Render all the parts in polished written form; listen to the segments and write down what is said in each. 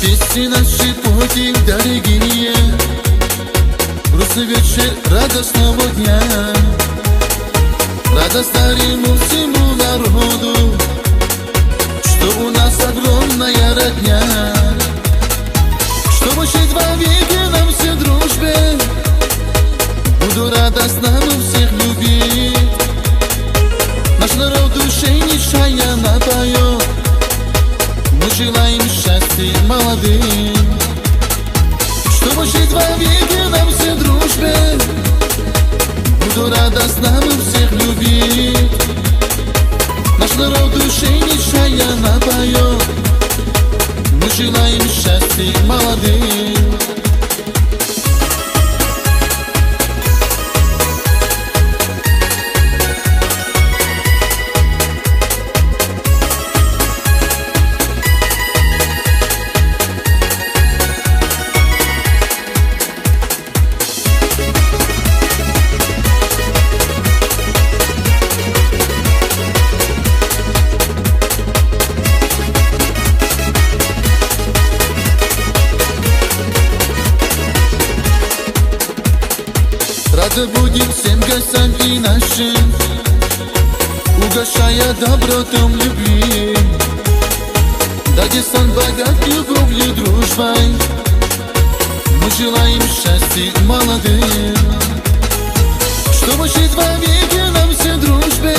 Вместе наши пути дорогие, грустный вечер радостного дня. Радость дарим всему народу, что у нас огромная родня. Чтобы жить вовеки нам все дружбе, буду радостно всех любить. Наш народ души нечаянно напоет, мы желаем счастья молодым. Чтобы жить вовеки нам все дружбе, буду радостно всех любить. Наш народ души нечаянно напоет, мы желаем счастья молодым. Рады будем всем гостям и нашим, угощая добротом любви. Дагестан богат любовью, дружбой, мы желаем счастья молодым. Чтобы жить вовеки нам все дружбе,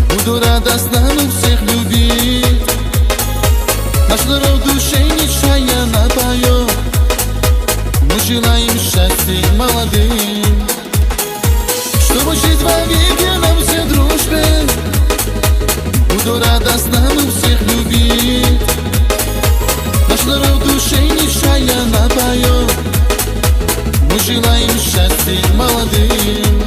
буду радостно всех любить. Наш народ души нечаянно поет, мы желаем счастья молодым. Чтобы жить вовеки нам все дружбе, буду радостно всех любить. Наш народ души нечаянно поет, мы желаем счастья молодым.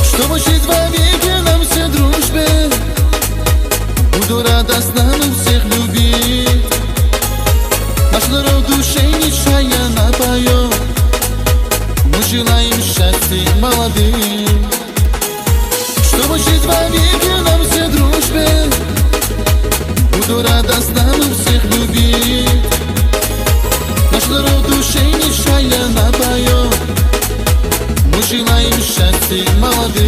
Чтобы жить вовеки нам все дружбе, буду радостно всех любить. Наш народ души нечаянно поет, мы желаем счастья молодым. Чтобы жить вовеки нам все дружбе, буду радостно всех любить. Наш народ души нечаянно поет, мы желаем счастья молодым.